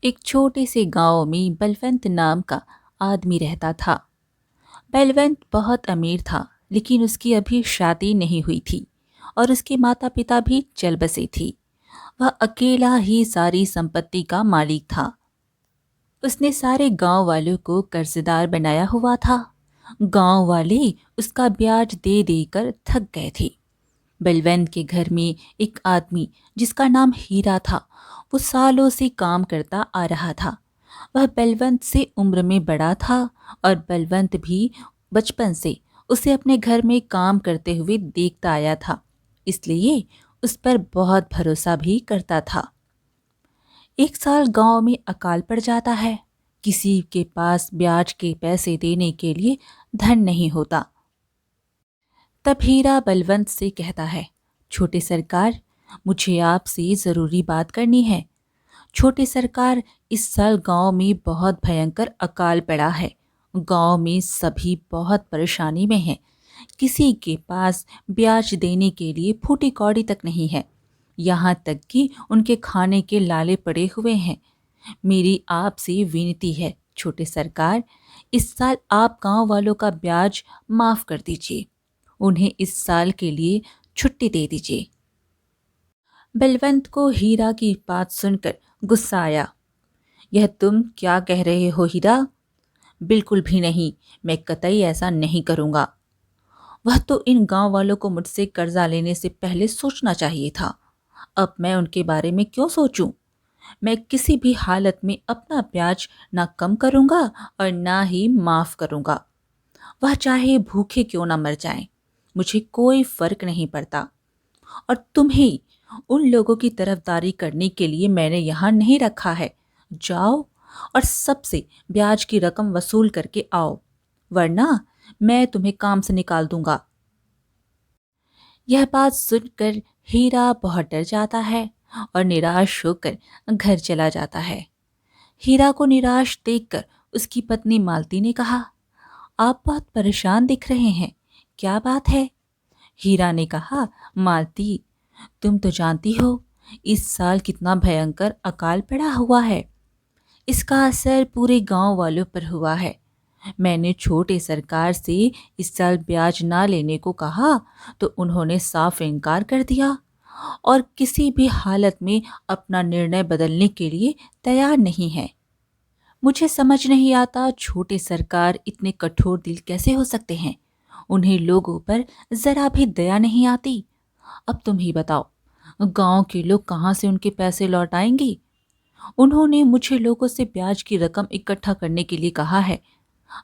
एक छोटे से गांव में बलवंत नाम का आदमी रहता था। बलवंत बहुत अमीर था, लेकिन उसकी अभी शादी नहीं हुई थी और उसके माता पिता भी चल बसे थे। वह अकेला ही सारी संपत्ति का मालिक था। उसने सारे गांव वालों को कर्जदार बनाया हुआ था। गांव वाले उसका ब्याज दे देकर थक गए थे। बलवंत के घर में एक आदमी जिसका नाम हीरा था, वो सालों से काम करता आ रहा था। वह बलवंत से उम्र में बड़ा था और बलवंत भी बचपन से उसे अपने घर में काम करते हुए देखता आया था, इसलिए उस पर बहुत भरोसा भी करता था। एक साल गांव में अकाल पड़ जाता है। किसी के पास ब्याज के पैसे देने के लिए धन नहीं होता। तब हीरा बलवंत से कहता है, छोटे सरकार, मुझे आपसे ज़रूरी बात करनी है। छोटे सरकार, इस साल गांव में बहुत भयंकर अकाल पड़ा है। गांव में सभी बहुत परेशानी में हैं। किसी के पास ब्याज देने के लिए फूटी कौड़ी तक नहीं है। यहाँ तक कि उनके खाने के लाले पड़े हुए हैं। मेरी आपसे विनती है छोटे सरकार, इस साल आप गांव वालों का ब्याज माफ कर दीजिए। उन्हें इस साल के लिए छुट्टी दे दीजिए। बलवंत को हीरा की बात सुनकर गुस्सा आया। यह तुम क्या कह रहे हो हीरा? बिल्कुल भी नहीं, मैं कतई ऐसा नहीं करूंगा। वह तो इन गांव वालों को मुझसे कर्जा लेने से पहले सोचना चाहिए था। अब मैं उनके बारे में क्यों सोचूं? मैं किसी भी हालत में अपना ब्याज ना कम करूंगा और ना ही माफ करूंगा। वह चाहे भूखे क्यों ना मर जाएं, मुझे कोई फर्क नहीं पड़ता। और तुम्हें उन लोगों की तरफदारी करने के लिए मैंने यहाँ नहीं रखा है। जाओ और सबसे ब्याज की रकम वसूल करके आओ, वरना मैं तुम्हें काम से निकाल दूंगा। यह बात सुनकर हीरा बहुत डर जाता है और निराश होकर घर चला जाता है। हीरा को निराश देखकर उसकी पत्नी मालती ने कहा, आप बहुत परेशान दिख रहे हैं, क्या बात है? हीरा ने कहा, मालती, तुम तो जानती हो इस साल कितना भयंकर अकाल पड़ा हुआ है। इसका असर पूरे गांव वालों पर हुआ है। मैंने छोटे सरकार से इस साल ब्याज ना लेने को कहा तो उन्होंने साफ इनकार कर दिया और किसी भी हालत में अपना निर्णय बदलने के लिए तैयार नहीं है। मुझे समझ नहीं आता छोटे सरकार इतने कठोर दिल कैसे हो सकते हैं। उन्हें लोगों पर जरा भी दया नहीं आती। अब तुम ही बताओ, गांव के लोग कहाँ से उनके पैसे लौटाएंगे? उन्होंने मुझे लोगों से ब्याज की रकम इकट्ठा करने के लिए कहा है।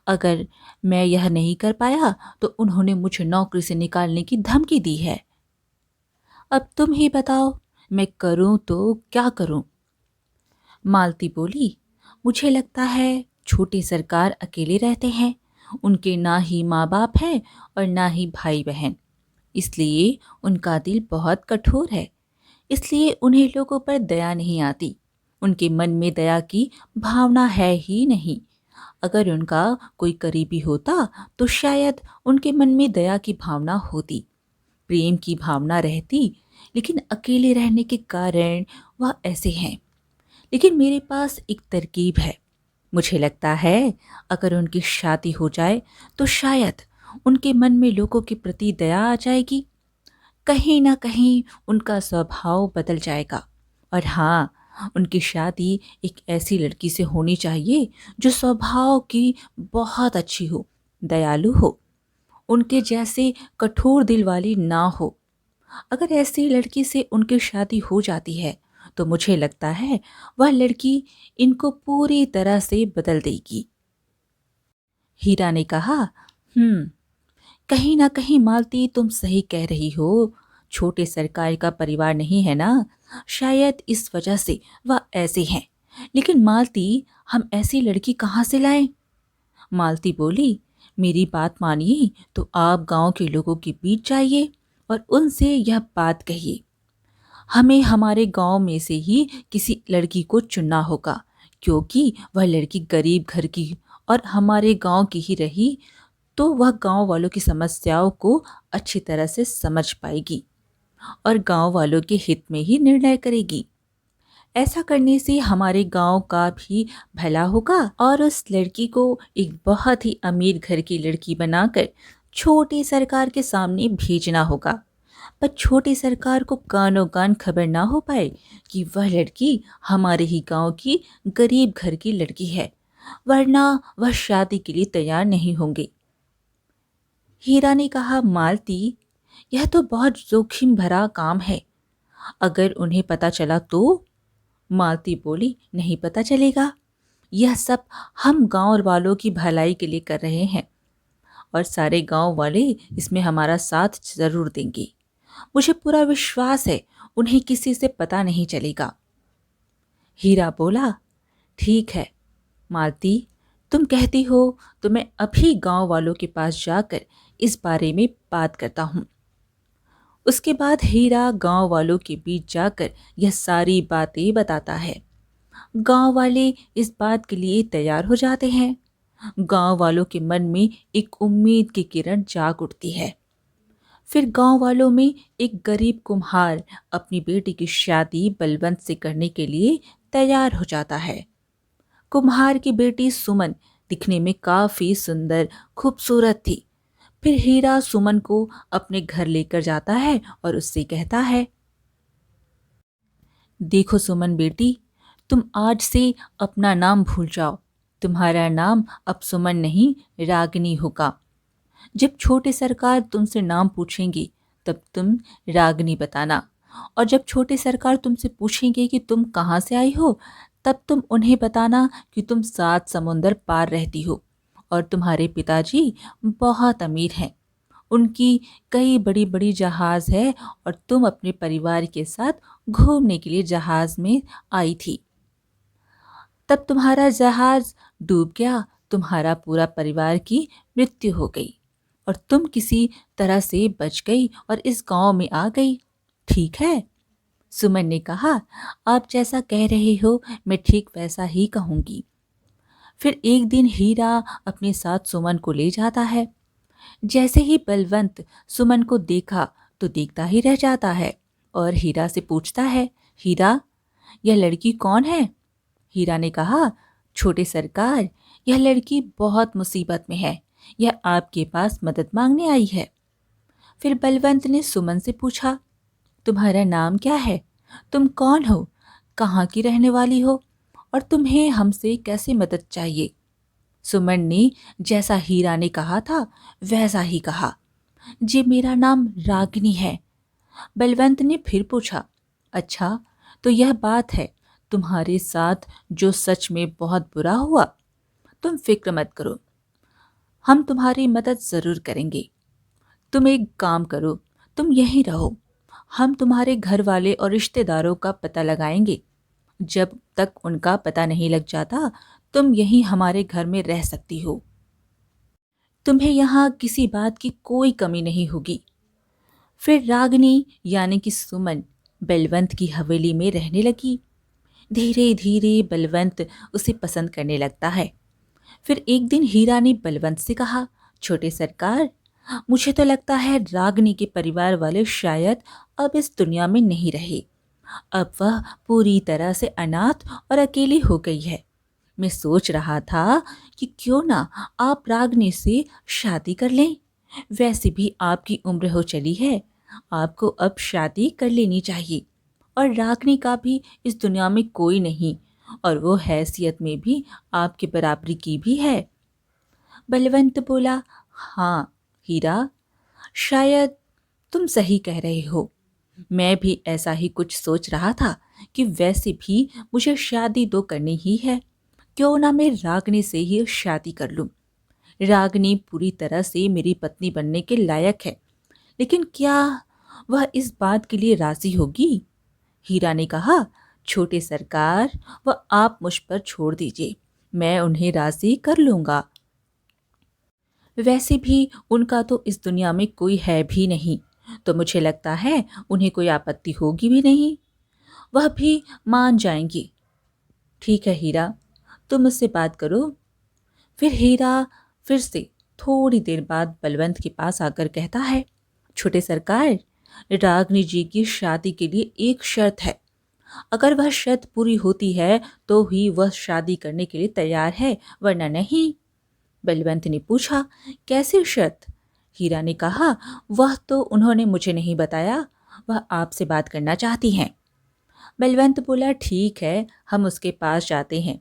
अगर मैं यह नहीं कर पाया तो उन्होंने मुझे नौकरी से निकालने की धमकी दी है। अब तुम ही बताओ, मैं करूं तो क्या करूं? मालती बोली, मुझे लगता है छोटी सरकार अकेले रहते हैं। उनके ना ही माँ बाप हैं और ना ही भाई बहन, इसलिए उनका दिल बहुत कठोर है। इसलिए उन्हें लोगों पर दया नहीं आती। उनके मन में दया की भावना है ही नहीं। अगर उनका कोई करीबी होता तो शायद उनके मन में दया की भावना होती, प्रेम की भावना रहती, लेकिन अकेले रहने के कारण वह ऐसे हैं। लेकिन मेरे पास एक तरकीब है। मुझे लगता है अगर उनकी शादी हो जाए तो शायद उनके मन में लोगों के प्रति दया आ जाएगी। कहीं ना कहीं उनका स्वभाव बदल जाएगा। और हाँ, उनकी शादी एक ऐसी लड़की से होनी चाहिए जो स्वभाव की बहुत अच्छी हो, दयालु हो, उनके जैसे कठोर दिल वाली ना हो। अगर ऐसी लड़की से उनकी शादी हो जाती है तो मुझे लगता है वह लड़की इनको पूरी तरह से बदल देगी। हीरा ने कहा, कहीं ना कहीं मालती तुम सही कह रही हो। छोटे सरकार का परिवार नहीं है ना, शायद इस वजह से वह ऐसे हैं। लेकिन मालती, हम ऐसी लड़की कहाँ से लाएं? मालती बोली, मेरी बात मानिए तो आप गांव के लोगों के बीच जाइए और उनसे यह बात कहिए। हमें हमारे गांव में से ही किसी लड़की को चुनना होगा, क्योंकि वह लड़की गरीब घर की और हमारे गांव की ही रही तो वह गांव वालों की समस्याओं को अच्छी तरह से समझ पाएगी और गांव वालों के हित में ही निर्णय करेगी। ऐसा करने से हमारे गांव का भी भला होगा और उस लड़की को एक बहुत ही अमीर घर की लड़की बनाकर छोटी सरकार के सामने भेजना होगा। पर छोटी सरकार को कानो कान खबर ना हो पाए कि वह लड़की हमारे ही गांव की गरीब घर की लड़की है, वरना वह शादी के लिए तैयार नहीं होंगे। हीरा ने कहा, मालती, यह तो बहुत जोखिम भरा काम है। अगर उन्हें पता चला तो? मालती बोली, नहीं पता चलेगा। यह सब हम गांव वालों की भलाई के लिए कर रहे हैं और सारे गांव वाले इसमें हमारा साथ जरूर देंगे। मुझे पूरा विश्वास है उन्हें किसी से पता नहीं चलेगा। हीरा बोला, ठीक है मालती, तुम कहती हो तो मैं अभी गांव वालों के पास जाकर इस बारे में बात करता हूँ। उसके बाद हीरा गांव वालों के बीच जाकर यह सारी बातें बताता है। गांव वाले इस बात के लिए तैयार हो जाते हैं। गांव वालों के मन में एक उम्मीद की किरण जाग उठती है। फिर गांव वालों में एक गरीब कुम्हार अपनी बेटी की शादी बलवंत से करने के लिए तैयार हो जाता है। कुम्हार की बेटी सुमन दिखने में काफी सुंदर खूबसूरत थी। फिर हीरा सुमन को अपने घर लेकर जाता है और उससे कहता है, देखो सुमन बेटी, तुम आज से अपना नाम भूल जाओ। तुम्हारा नाम अब सुमन नहीं रागिनी होगा। जब छोटे सरकार तुमसे नाम पूछेंगी तब तुम रागिनी बताना, और जब छोटे सरकार तुमसे पूछेंगे कि तुम कहाँ से आई हो तब तुम उन्हें बताना कि तुम 7 समुंदर पार रहती हो और तुम्हारे पिताजी बहुत अमीर हैं। उनकी कई बड़ी बड़ी जहाज है और तुम अपने परिवार के साथ घूमने के लिए जहाज में आई थी। तब तुम्हारा जहाज डूब गया, तुम्हारा पूरा परिवार की मृत्यु हो गई और तुम किसी तरह से बच गई और इस गांव में आ गई। ठीक है? सुमन ने कहा, आप जैसा कह रहे हो मैं ठीक वैसा ही कहूंगी। फिर एक दिन हीरा अपने साथ सुमन को ले जाता है। जैसे ही बलवंत सुमन को देखा तो देखता ही रह जाता है और हीरा से पूछता है, हीरा, यह लड़की कौन है? हीरा ने कहा, छोटे सरकार, यह लड़की बहुत मुसीबत में है। यह आपके पास मदद मांगने आई है। फिर बलवंत ने सुमन से पूछा, तुम्हारा नाम क्या है? तुम कौन हो? कहाँ की रहने वाली हो? और तुम्हें हमसे कैसे मदद चाहिए? सुमन ने जैसा हीरा ने कहा था वैसा ही कहा, जी मेरा नाम रागिनी है। बलवंत ने फिर पूछा, अच्छा तो यह बात है तुम्हारे साथ जो सच में बहुत बुरा हुआ? तुम फिक्र मत करो, हम तुम्हारी मदद जरूर करेंगे। तुम एक काम करो, तुम यहीं रहो, हम तुम्हारे घर वाले और रिश्तेदारों का पता लगाएंगे। जब तक उनका पता नहीं लग जाता तुम यहीं हमारे घर में रह सकती हो। तुम्हें यहाँ किसी बात की कोई कमी नहीं होगी। फिर रागिनी यानी कि सुमन बलवंत की हवेली में रहने लगी। धीरे धीरे बलवंत उसे पसंद करने लगता है। फिर एक दिन हीरा ने बलवंत से कहा, छोटे सरकार, मुझे तो लगता है रागिनी के परिवार वाले शायद अब इस दुनिया में नहीं रहे। अब वह पूरी तरह से अनाथ और अकेली हो गई है। मैं सोच रहा था कि क्यों ना आप रागिनी से शादी कर लें। वैसे भी आपकी उम्र हो चली है, आपको अब शादी कर लेनी चाहिए। और रागिनी का भी इस दुनिया में कोई नहीं और वो हैसियत में भी आपके बराबरी की भी है। बलवंत बोला, हाँ हीरा, शायद तुम सही कह रहे हो। मैं भी ऐसा ही कुछ सोच रहा था कि वैसे भी मुझे शादी तो करनी ही है, क्यों ना मैं रागिनी से ही शादी कर लूं। रागिनी पूरी तरह से मेरी पत्नी बनने के लायक है, लेकिन क्या वह इस बात के लिए राजी होगी? हीरा ने कहा, छोटे सरकार, वह आप मुझ पर छोड़ दीजिए, मैं उन्हें राजी कर लूंगा। वैसे भी उनका तो इस दुनिया में कोई है भी नहीं, तो मुझे लगता है उन्हें कोई आपत्ति होगी भी नहीं, वह भी मान जाएंगी। ठीक है हीरा, तुम मुझसे बात करो। फिर हीरा फिर से थोड़ी देर बाद बलवंत के पास आकर कहता है, छोटे सरकार, रागिनी जी की शादी के लिए एक शर्त है। अगर वह शर्त पूरी होती है तो ही वह शादी करने के लिए तैयार है, वरना नहीं। बलवंत ने पूछा, कैसी शर्त? हीरा ने कहा, वह तो उन्होंने मुझे नहीं बताया, वह आपसे बात करना चाहती हैं। बलवंत बोला, ठीक है, हम उसके पास जाते हैं।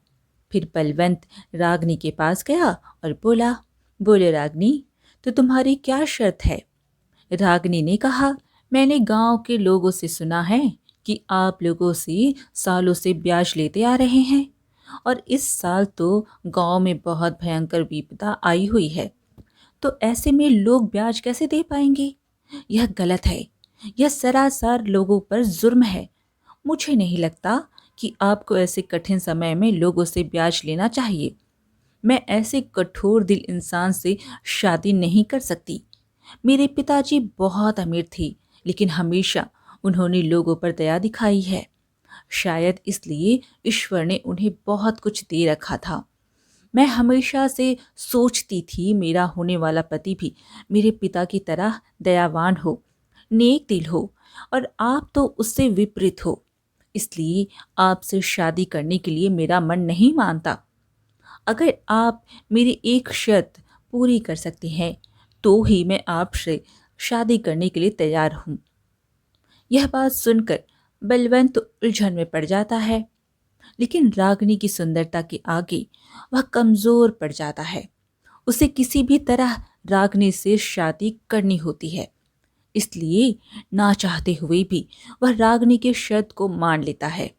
फिर बलवंत रागनी के पास गया और बोला, बोले रागनी, तो तुम्हारी क्या शर्त है? रागनी ने कहा, मैंने गांव के लोगों से सुना है कि आप लोगों से सालों से ब्याज लेते आ रहे हैं, और इस साल तो गांव में बहुत भयंकर विपदा आई हुई है, तो ऐसे में लोग ब्याज कैसे दे पाएंगे? यह गलत है, यह सरासर लोगों पर जुर्म है। मुझे नहीं लगता कि आपको ऐसे कठिन समय में लोगों से ब्याज लेना चाहिए। मैं ऐसे कठोर दिल इंसान से शादी नहीं कर सकती। मेरे पिताजी बहुत अमीर थे, लेकिन हमेशा उन्होंने लोगों पर दया दिखाई है। शायद इसलिए ईश्वर ने उन्हें बहुत कुछ दे रखा था। मैं हमेशा से सोचती थी मेरा होने वाला पति भी मेरे पिता की तरह दयावान हो, नेक दिल हो, और आप तो उससे विपरीत हो। इसलिए आपसे शादी करने के लिए मेरा मन नहीं मानता। अगर आप मेरी एक शर्त पूरी कर सकती हैं तो ही मैं आपसे शादी करने के लिए तैयार हूँ। यह बात सुनकर बलवंत उलझन में पड़ जाता है, लेकिन रागिनी की सुंदरता के आगे वह कमजोर पड़ जाता है। उसे किसी भी तरह रागिनी से शादी करनी होती है, इसलिए ना चाहते हुए भी वह रागिनी के शर्त को मान लेता है।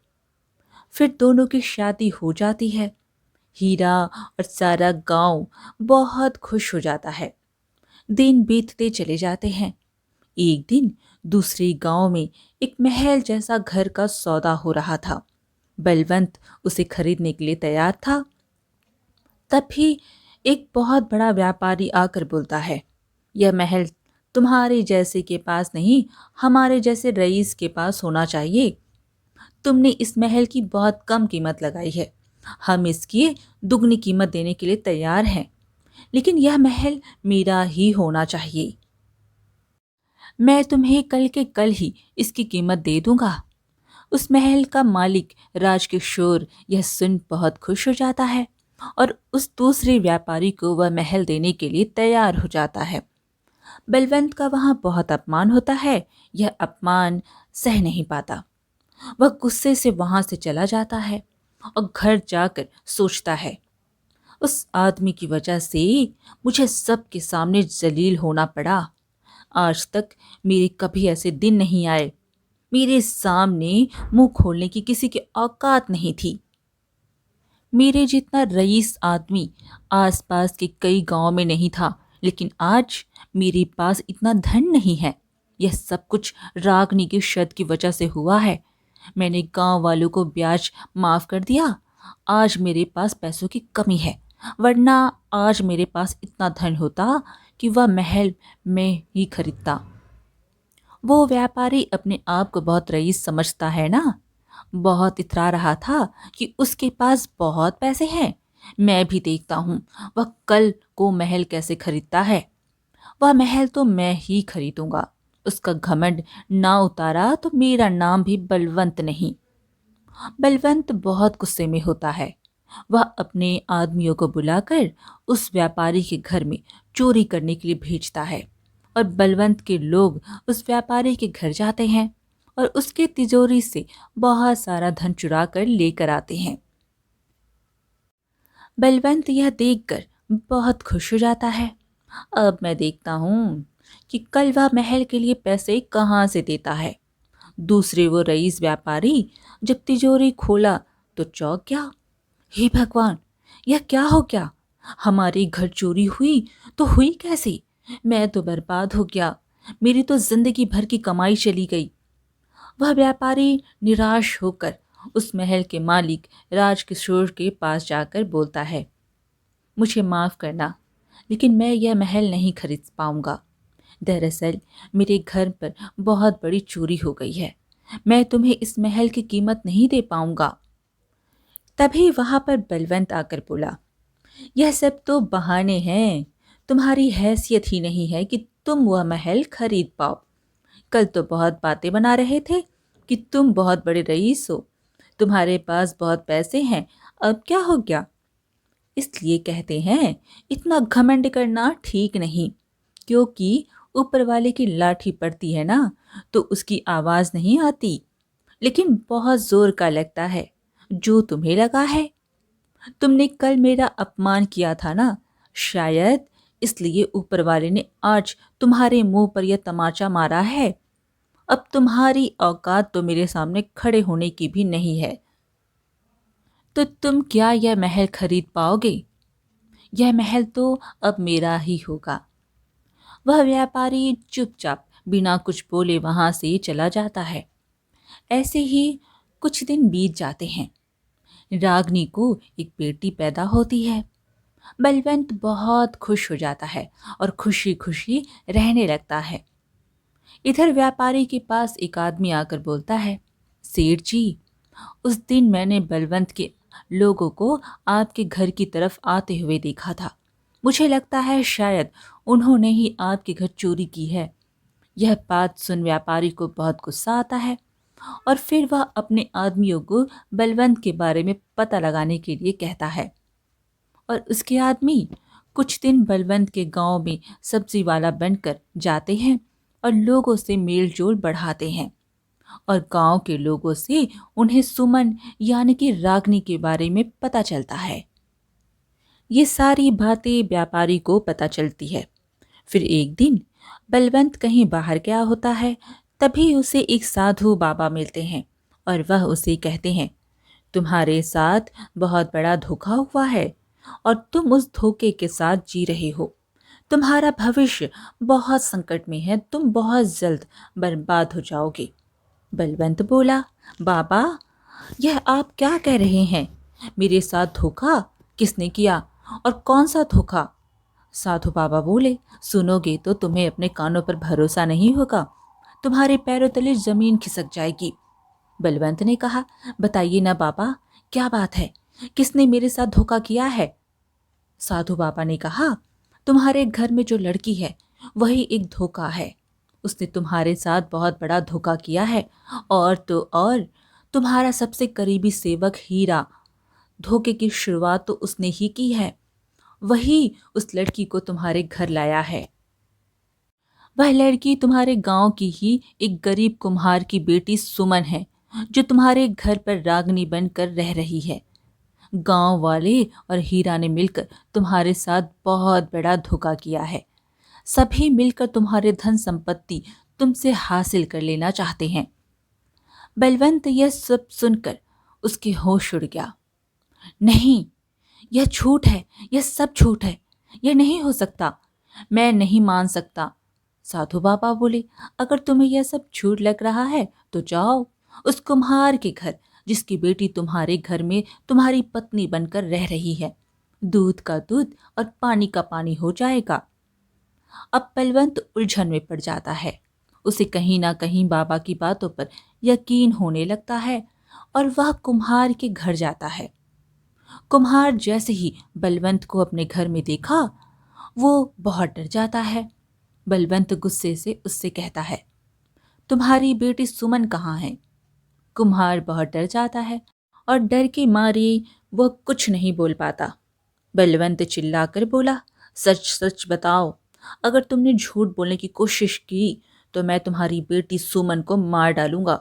फिर दोनों की शादी हो जाती है। हीरा और सारा गांव बहुत खुश हो जाता है। दिन बीतते चले जाते हैं। एक दिन दूसरे गांव में एक महल जैसा घर का सौदा हो रहा था। बलवंत उसे खरीदने के लिए तैयार था। तभी एक बहुत बड़ा व्यापारी आकर बोलता है, यह महल तुम्हारे जैसे के पास नहीं, हमारे जैसे रईस के पास होना चाहिए। तुमने इस महल की बहुत कम कीमत लगाई है, हम इसकी दुगनी कीमत देने के लिए तैयार हैं, लेकिन यह महल मेरा ही होना चाहिए। मैं तुम्हें कल के कल ही इसकी कीमत दे दूंगा। उस महल का मालिक राजकिशोर यह सुन बहुत खुश हो जाता है और उस दूसरे व्यापारी को वह महल देने के लिए तैयार हो जाता है। बलवंत का वहां बहुत अपमान होता है। यह अपमान सह नहीं पाता। वह गुस्से से वहां से चला जाता है और घर जाकर सोचता है, उस आदमी की वजह से मुझे सबके सामने जलील होना पड़ा। आज तक मेरे कभी ऐसे दिन नहीं आए। मेरे सामने मुंह खोलने की किसी की औकात नहीं थी। मेरे जितना रईस आदमी आसपास के कई गांव में नहीं था, लेकिन आज मेरे पास इतना धन नहीं है। यह सब कुछ रागनी की शर्त की वजह से हुआ है। मैंने गांव वालों को ब्याज माफ कर दिया। आज मेरे पास पैसों की कमी है, वरना आज मेरे पास इतना धन होता कि वह महल मैं ही खरीदता। वो व्यापारी अपने आप को बहुत रईस समझता है ना। बहुत इतरा रहा था कि उसके पास बहुत पैसे हैं। मैं भी देखता हूँ वह कल को महल कैसे खरीदता है। वह महल तो मैं ही खरीदूंगा। उसका घमंड ना उतारा तो मेरा नाम भी बलवंत नहीं। बलवंत बहुत गुस्से में होता है। वह अपने आदमियों को बुलाकर उस व्यापारी के घर में चोरी करने के लिए भेजता है और बलवंत के लोग उस व्यापारी के घर जाते हैं और उसके तिजोरी से बहुत सारा धन चुरा कर लेकर आते हैं। बलवंत यह देखकर बहुत खुश हो जाता है। अब मैं देखता हूँ कि कल वह महल के लिए पैसे कहाँ से देता है। दूसरे वो रईस व्यापारी जब तिजोरी खोला तो चौंक गया। हे भगवान, यह क्या हो गया? हमारी घर चोरी हुई तो हुई कैसे? मैं तो बर्बाद हो गया। मेरी तो जिंदगी भर की कमाई चली गई। वह व्यापारी निराश होकर उस महल के मालिक राजकिशोर के पास जाकर बोलता है, मुझे माफ करना, लेकिन मैं यह महल नहीं खरीद पाऊंगा। दरअसल मेरे घर पर बहुत बड़ी चोरी हो गई है। मैं तुम्हें इस महल की कीमत नहीं दे पाऊंगा। तभी वहां पर बलवंत आकर बोला, यह सब तो बहाने हैं। तुम्हारी हैसियत ही नहीं है कि तुम वह महल खरीद पाओ। कल तो बहुत बातें बना रहे थे, कि तुम बहुत बड़े रईस हो, तुम्हारे पास बहुत पैसे हैं, अब क्या हो गया? इसलिए कहते हैं, इतना घमंड करना ठीक नहीं, क्योंकि ऊपर वाले की लाठी पड़ती है ना, तो उसकी आवाज नहीं आती, लेकिन बहुत जोर का लगता है, जो तुम्हें लगा है। तुमने कल मेरा अपमान किया था ना, शायद इसलिए ऊपर वाले ने आज तुम्हारे मुंह पर यह तमाचा मारा है। अब तुम्हारी औकात तो मेरे सामने खड़े होने की भी नहीं है। तो तुम क्या यह महल खरीद पाओगे? यह महल तो अब मेरा ही होगा। वह व्यापारी चुपचाप बिना कुछ बोले वहां से चला जाता है। ऐसे ही कुछ दिन बीत जाते हैं। रागनी को एक बेटी पैदा होती है। बलवंत बहुत खुश हो जाता है और खुशी खुशी रहने लगता है। इधर व्यापारी के पास एक आदमी आकर बोलता है, सेठ जी, उस दिन मैंने बलवंत के लोगों को आपके घर की तरफ आते हुए देखा था। मुझे लगता है शायद उन्होंने ही आपके घर चोरी की है। यह बात सुन व्यापारी को बहुत गुस्सा आता है और फिर वह अपने आदमियों को बलवंत के बारे में पता लगाने के लिए कहता है। और उसके आदमी कुछ दिन बलवंत के गांव में सब्जी वाला बनकर जाते हैं और लोगों से मेल जोल बढ़ाते हैं और गांव के लोगों से उन्हें सुमन यानी कि रागनी के बारे में पता चलता है। ये सारी बातें व्यापारी को पता चलती है। फिर एक दिन बलवंत कहीं बाहर गया होता है, तभी उसे एक साधु बाबा मिलते हैं और वह उसे कहते हैं, तुम्हारे साथ बहुत बड़ा धोखा हुआ है और तुम उस धोखे के साथ जी रहे हो। तुम्हारा भविष्य बहुत संकट में है, तुम बहुत जल्द बर्बाद हो जाओगे। बलवंत बोला, बाबा, यह आप क्या कह रहे हैं? मेरे साथ धोखा किसने किया और कौन सा धोखा? साधु बाबा बोले, सुनोगे तो तुम्हें अपने कानों पर भरोसा नहीं होगा, तुम्हारे पैरों तले जमीन खिसक जाएगी। बलवंत ने कहा, बताइए ना बाबा, क्या बात है, किसने मेरे साथ धोखा किया है? साधु बाबा ने कहा, तुम्हारे घर में जो लड़की है वही एक धोखा है। उसने तुम्हारे साथ बहुत बड़ा धोखा किया है। और तो और तुम्हारा सबसे करीबी सेवक हीरा, धोखे की शुरुआत तो उसने ही की है। वही उस लड़की को तुम्हारे घर लाया है। वह लड़की तुम्हारे गांव की ही एक गरीब कुम्हार की बेटी सुमन है, जो तुम्हारे घर पर रागनी बनकर रह रही है। गांव वाले और हीरा ने मिलकर तुम्हारे साथ बहुत बड़ा धोखा किया है। सभी मिलकर तुम्हारे धन संपत्ति तुमसे हासिल कर लेना चाहते हैं। बलवंत यह सब सुनकर उसके होश उड़ गया। नहीं, यह झूठ है, यह सब झूठ है, यह नहीं हो सकता, मैं नहीं मान सकता। साधु बाबा बोले, अगर तुम्हें यह सब झूठ लग रहा है तो जाओ उस कुम्हार के घर, जिसकी बेटी तुम्हारे घर में तुम्हारी पत्नी बनकर रह रही है। दूध का दूध और पानी का पानी हो जाएगा। अब बलवंत उलझन में पड़ जाता है। उसे कहीं ना कहीं बाबा की बातों पर यकीन होने लगता है और वह कुम्हार के घर जाता है। कुम्हार जैसे ही बलवंत को अपने घर में देखा, वो बहुत डर जाता है। बलवंत गुस्से से उससे कहता है, तुम्हारी बेटी सुमन कहाँ है? कुम्हार बहुत डर जाता है और डर के मारे वह कुछ नहीं बोल पाता। बलवंत चिल्लाकर बोला, सच सच बताओ, अगर तुमने झूठ बोलने की कोशिश की तो मैं तुम्हारी बेटी सुमन को मार डालूंगा।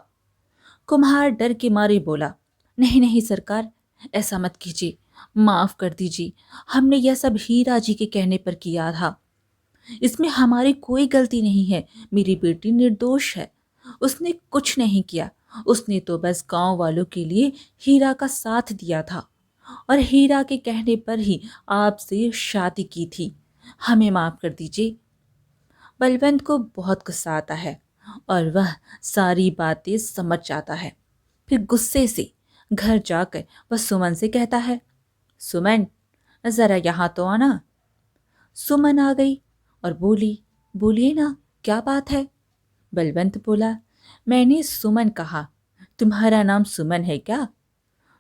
कुम्हार डर के मारे बोला, नहीं नहीं सरकार, ऐसा मत कीजिए, माफ कर दीजिए, हमने यह सब हीरा जी के कहने पर किया था। इसमें हमारी कोई गलती नहीं है, मेरी बेटी निर्दोष है, उसने कुछ नहीं किया, उसने तो बस गांव वालों के लिए हीरा का साथ दिया था और हीरा के कहने पर ही आपसे शादी की थी, हमें माफ कर दीजिए। बलवंत को बहुत गुस्सा आता है और वह सारी बातें समझ जाता है। फिर गुस्से से घर जाकर वह सुमन से कहता है, सुमन, जरा यहाँ तो आना। सुमन आ गई और बोली, बोलिए ना, क्या बात है? बलवंत बोला, मैंने सुमन कहा, तुम्हारा नाम सुमन है क्या?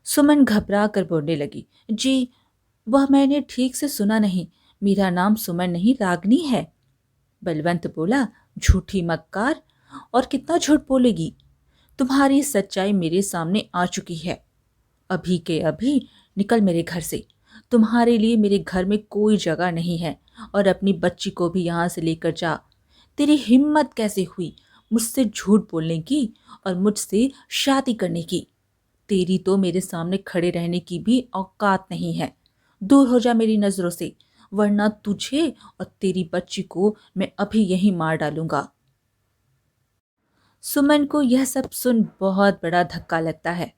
सुमन घबरा कर बोलने लगी, जी, वह मैंने ठीक से सुना नहीं, मेरा नाम सुमन नहीं रागनी है। बलवंत बोला, झूठी मक्कार, और कितना झूठ बोलेगी? तुम्हारी सच्चाई मेरे सामने आ चुकी है। अभी के अभी निकल मेरे घर से। तुम्हारे लिए मेरे घर में कोई जगह नहीं है, और अपनी बच्ची को भी यहाँ से लेकर जा। तेरी हिम्मत कैसे हुई मुझसे झूठ बोलने की और मुझसे शादी करने की? तेरी तो मेरे सामने खड़े रहने की भी औकात नहीं है। दूर हो जा मेरी नजरों से, वरना तुझे और तेरी बच्ची को मैं अभी यहीं मार डालूंगा। सुमन को यह सब सुन बहुत बड़ा धक्का लगता है।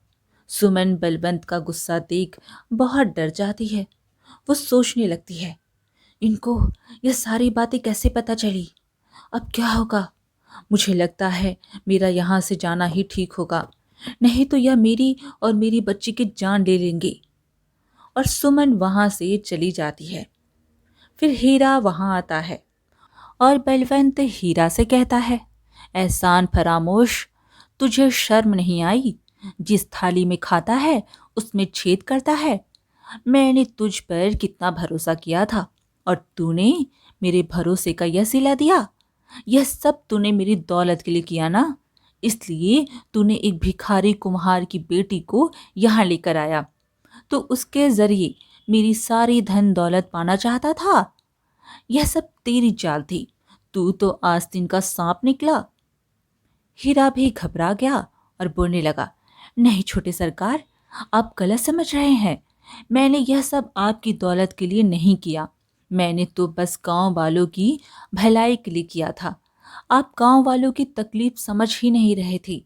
सुमन बलवंत का गुस्सा देख बहुत डर जाती है। वो सोचने लगती है, इनको यह सारी बातें कैसे पता चली? अब क्या होगा? मुझे लगता है मेरा यहाँ से जाना ही ठीक होगा, नहीं तो यह मेरी और मेरी बच्ची की जान ले लेंगे। और सुमन वहां से चली जाती है। फिर हीरा वहां आता है और बलवंत हीरा से कहता है, एहसान फरामोश, तुझे शर्म नहीं आई? जिस थाली में खाता है उसमें छेद करता है। मैंने तुझ पर कितना भरोसा किया था, और तूने मेरे भरोसे का यह सिला दिया। यह सब तूने मेरी दौलत के लिए किया ना? इसलिए तूने एक भिखारी कुम्हार की बेटी को यहाँ लेकर आया, तो उसके जरिए मेरी सारी धन दौलत पाना चाहता था। यह सब तेरी चाल थी। तू तो आस्तीन का सांप निकला। हीरा भी घबरा गया और बोलने लगा, नहीं छोटे सरकार, आप गलत समझ रहे हैं। मैंने यह सब आपकी दौलत के लिए नहीं किया। मैंने तो बस गांव वालों की भलाई के लिए किया था। आप गांव वालों की तकलीफ समझ ही नहीं रहे थे।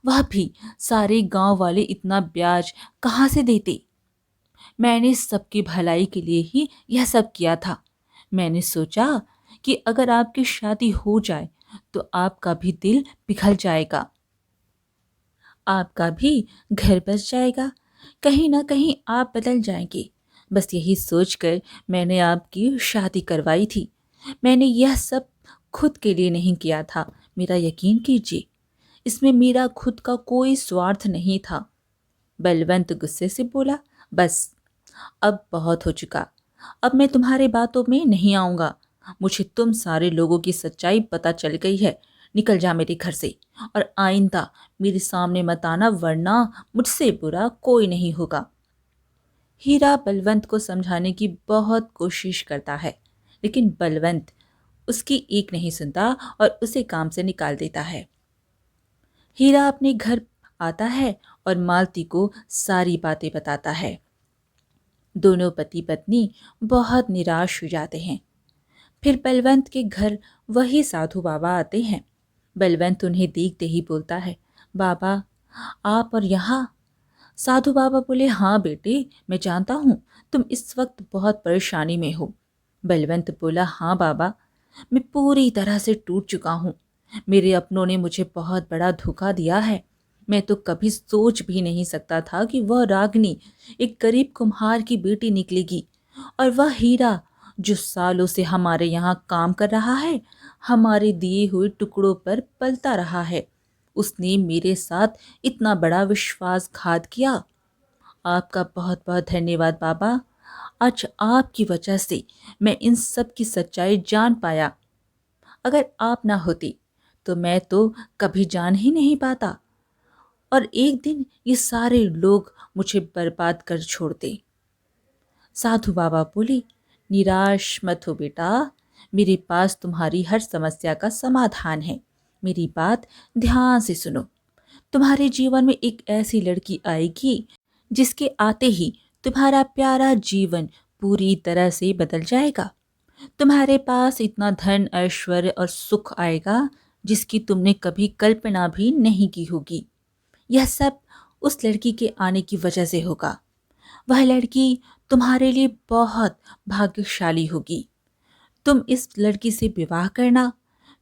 वह भी सारे गांव वाले इतना ब्याज कहाँ से देते? मैंने सबकी भलाई के लिए ही यह सब किया था। मैंने सोचा कि अगर आपकी शादी हो जाए तो आपका भी दिल पिघल जाएगा, आपका भी घर बस जाएगा, कहीं ना कहीं आप बदल जाएंगे। बस यही सोचकर मैंने आपकी शादी करवाई थी। मैंने यह सब खुद के लिए नहीं किया था, मेरा यकीन कीजिए। इसमें मेरा खुद का कोई स्वार्थ नहीं था। बलवंत गुस्से से बोला, बस अब बहुत हो चुका। अब मैं तुम्हारे बातों में नहीं आऊंगा। मुझे तुम सारे लोगों की सच्चाई पता चल गई है। निकल जा मेरे घर से, और आइंदा मेरे सामने मत आना, वरना मुझसे बुरा कोई नहीं होगा। हीरा बलवंत को समझाने की बहुत कोशिश करता है, लेकिन बलवंत उसकी एक नहीं सुनता और उसे काम से निकाल देता है। हीरा अपने घर आता है और मालती को सारी बातें बताता है। दोनों पति पत्नी बहुत निराश हो जाते हैं। फिर बलवंत के घर वही साधु बाबा आते हैं। बलवंत उन्हें देखते ही बोलता है, बाबा, आप और यहाँ? साधु बाबा बोले, हाँ बेटे, मैं जानता हूँ तुम इस वक्त बहुत परेशानी में हो। बलवंत बोला, हाँ बाबा, मैं पूरी तरह से टूट चुका हूँ। मेरे अपनों ने मुझे बहुत बड़ा धोखा दिया है। मैं तो कभी सोच भी नहीं सकता था कि वह रागनी एक गरीब कुम्हार की बेटी निकलेगी, और वह हीरा जो सालों से हमारे यहाँ काम कर रहा है, हमारे दिए हुए टुकड़ों पर पलता रहा है। उसने मेरे साथ इतना बड़ा विश्वासघात किया। आपका बहुत बहुत धन्यवाद बाबा। आज आपकी वजह से मैं इन सब की सच्चाई जान पाया। अगर आप ना होती तो मैं तो कभी जान ही नहीं पाता, और एक दिन ये सारे लोग मुझे बर्बाद कर छोड़ते। साधु बाबा बोले, निराश मत हो बेटा, मेरे पास तुम्हारी हर समस्या का समाधान है। मेरी बात ध्यान से सुनो। तुम्हारे जीवन में एक ऐसी लड़की आएगी जिसके आते ही तुम्हारा प्यारा जीवन पूरी तरह से बदल जाएगा। तुम्हारे पास इतना धन, ऐश्वर्य और सुख आएगा जिसकी तुमने कभी कल्पना भी नहीं की होगी। यह सब उस लड़की के आने की वजह से होगा। वह लड़की तुम्हारे लिए बहुत भाग्यशाली होगी। तुम इस लड़की से विवाह करना,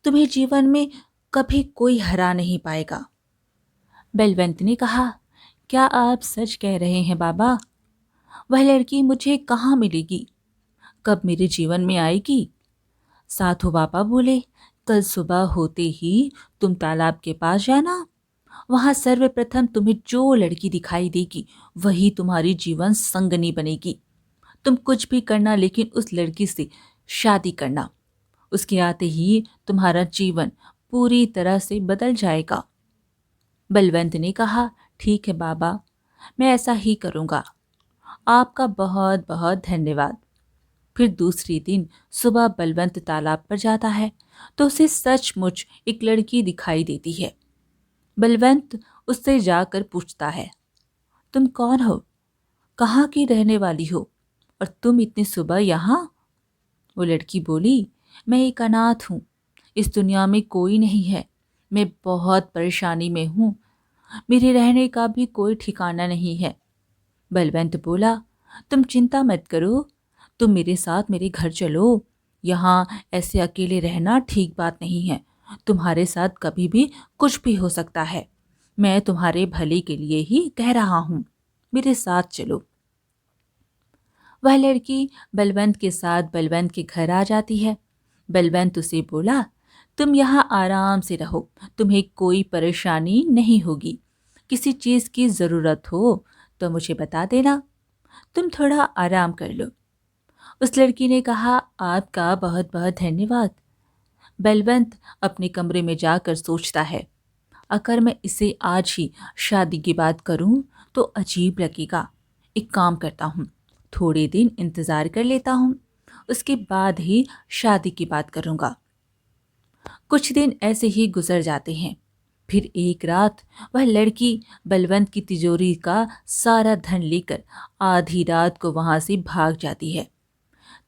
तुम्हें जीवन में कभी कोई हरा नहीं पाएगा। बलवंत ने कहा, क्या आप सच कह रहे हैं बाबा? वह लड़की मुझे कहाँ मिलेगी? कब मेरे जीवन में आएगी? साधु बाबा बोले, कल सुबह होते ही तुम तालाब के पास जाना। वहां सर्वप्रथम तुम्हें जो लड़की दिखाई देगी वही तुम्हारी जीवन संगनी बनेगी। तुम कुछ भी करना, लेकिन उस लड़की से शादी करना। उसके आते ही तुम्हारा जीवन पूरी तरह से बदल जाएगा। बलवंत ने कहा, ठीक है बाबा, मैं ऐसा ही करूँगा। आपका बहुत बहुत धन्यवाद। फिर दूसरी दिन सुबह बलवंत तालाब पर जाता है तो उसे सचमुच एक लड़की दिखाई देती है। बलवंत उससे जाकर पूछता है, तुम कौन हो? कहाँ की रहने वाली हो? और तुम इतनी सुबह यहाँ? वो लड़की बोली, मैं एक अनाथ हूँ। इस दुनिया में कोई नहीं है। मैं बहुत परेशानी में हूँ। मेरे रहने का भी कोई ठिकाना नहीं है। बलवंत बोला, तुम चिंता मत करो, तुम मेरे साथ मेरे घर चलो। यहाँ ऐसे अकेले रहना ठीक बात नहीं है। तुम्हारे साथ कभी भी कुछ भी हो सकता है। मैं तुम्हारे भले के लिए ही कह रहा हूँ। मेरे साथ चलो। वह लड़की बलवंत के साथ बलवंत के घर आ जाती है। बलवंत उसे बोला, तुम यहाँ आराम से रहो, तुम्हें कोई परेशानी नहीं होगी। किसी चीज़ की ज़रूरत हो तो मुझे बता देना। तुम थोड़ा आराम कर लो। उस लड़की ने कहा, आपका बहुत बहुत धन्यवाद। बलवंत अपने कमरे में जाकर सोचता है, अगर मैं इसे आज ही शादी की बात करूं तो अजीब लगेगा। एक काम करता हूं, थोड़े दिन इंतज़ार कर लेता हूं, उसके बाद ही शादी की बात करूंगा। कुछ दिन ऐसे ही गुजर जाते हैं। फिर एक रात वह लड़की बलवंत की तिजोरी का सारा धन लेकर आधी रात को वहां से भाग जाती है।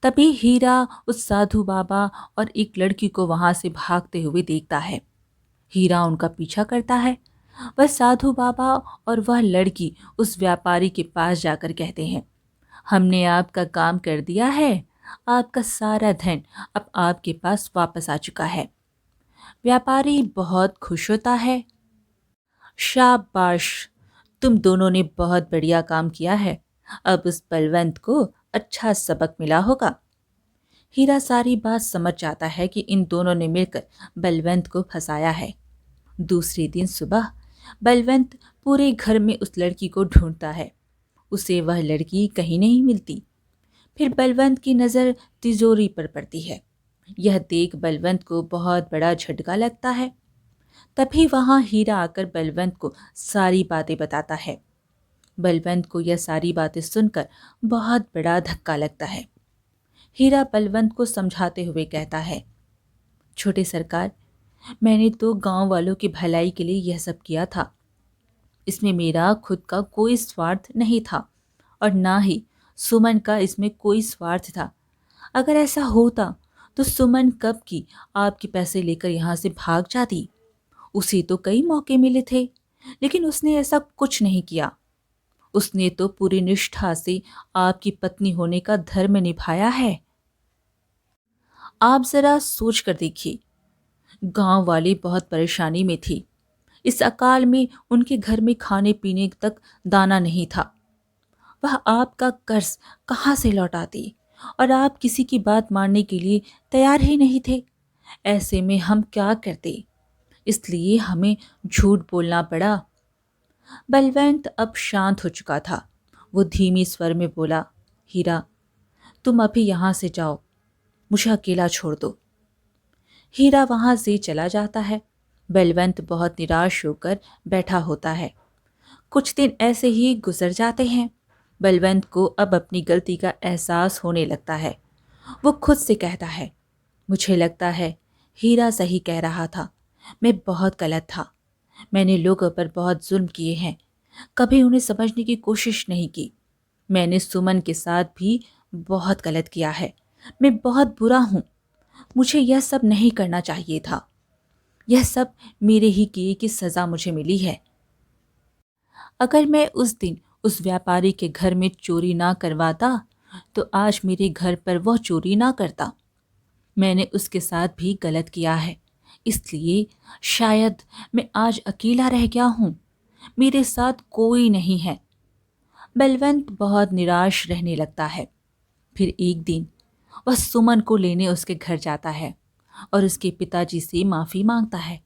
तभी हीरा उस साधु बाबा और एक लड़की को वहां से भागते हुए देखता है। हीरा उनका पीछा करता है। वह साधु बाबा और वह लड़की उस व्यापारी के पास जाकर कहते हैं, हमने आपका काम कर दिया है। आपका सारा धन अब आपके पास वापस आ चुका है। व्यापारी बहुत खुश होता है। शाबाश, तुम दोनों ने बहुत बढ़िया काम किया है। अब उस बलवंत को अच्छा सबक मिला होगा। हीरा सारी बात समझ जाता है कि इन दोनों ने मिलकर बलवंत को फंसाया है। दूसरे दिन सुबह बलवंत पूरे घर में उस लड़की को ढूंढता है। उसे वह लड़की कहीं नहीं मिलती। फिर बलवंत की नज़र तिजोरी पर पड़ती है। यह देख बलवंत को बहुत बड़ा झटका लगता है। तभी वहां हीरा आकर बलवंत को सारी बातें बताता है। बलवंत को यह सारी बातें सुनकर बहुत बड़ा धक्का लगता है। हीरा बलवंत को समझाते हुए कहता है, छोटे सरकार, मैंने तो गांव वालों की भलाई के लिए यह सब किया था। इसमें मेरा खुद का कोई स्वार्थ नहीं था और ना ही सुमन का इसमें कोई स्वार्थ था। अगर ऐसा होता तो सुमन कब की आपके पैसे लेकर यहाँ से भाग जाती। उसे तो कई मौके मिले थे, लेकिन उसने ऐसा कुछ नहीं किया। उसने तो पूरी निष्ठा से आपकी पत्नी होने का धर्म निभाया है। आप जरा सोच कर देखिए, गांव वाले बहुत परेशानी में थी। इस अकाल में उनके घर में खाने पीने तक दाना नहीं था। वह आपका कर्ज कहाँ से लौटाती, और आप किसी की बात मानने के लिए तैयार ही नहीं थे। ऐसे में हम क्या करते? इसलिए हमें झूठ बोलना पड़ा। बलवंत अब शांत हो चुका था। वो धीमी स्वर में बोला, हीरा, तुम अभी यहाँ से जाओ, मुझे अकेला छोड़ दो। हीरा वहां से चला जाता है। बलवंत बहुत निराश होकर बैठा होता है। कुछ दिन ऐसे ही गुजर जाते हैं। बलवंत को अब अपनी गलती का एहसास होने लगता है। वो खुद से कहता है, मुझे लगता है हीरा सही कह रहा था। मैं बहुत गलत था। मैंने लोगों पर बहुत जुल्म किए हैं, कभी उन्हें समझने की कोशिश नहीं की। मैंने सुमन के साथ भी बहुत गलत किया है। मैं बहुत बुरा हूँ। मुझे यह सब नहीं करना चाहिए था। यह सब मेरे ही किए की सज़ा मुझे मिली है। अगर मैं उस दिन उस व्यापारी के घर में चोरी ना करवाता तो आज मेरे घर पर वह चोरी ना करता। मैंने उसके साथ भी गलत किया है, इसलिए शायद मैं आज अकेला रह गया हूँ। मेरे साथ कोई नहीं है। बलवंत बहुत निराश रहने लगता है। फिर एक दिन वह सुमन को लेने उसके घर जाता है और उसके पिताजी से माफ़ी मांगता है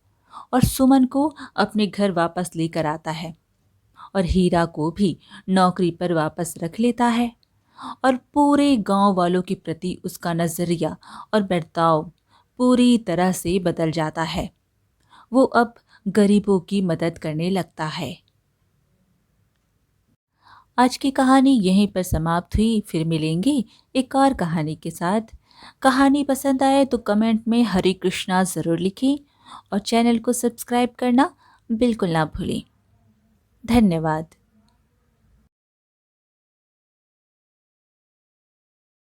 और सुमन को अपने घर वापस लेकर आता है और हीरा को भी नौकरी पर वापस रख लेता है। और पूरे गांव वालों के प्रति उसका नज़रिया और बर्ताव पूरी तरह से बदल जाता है। वो अब गरीबों की मदद करने लगता है। आज की कहानी यहीं पर समाप्त हुई। फिर मिलेंगे एक और कहानी के साथ। कहानी पसंद आए तो कमेंट में हरे कृष्णा ज़रूर लिखें और चैनल को सब्सक्राइब करना बिल्कुल ना भूलें। धन्यवाद।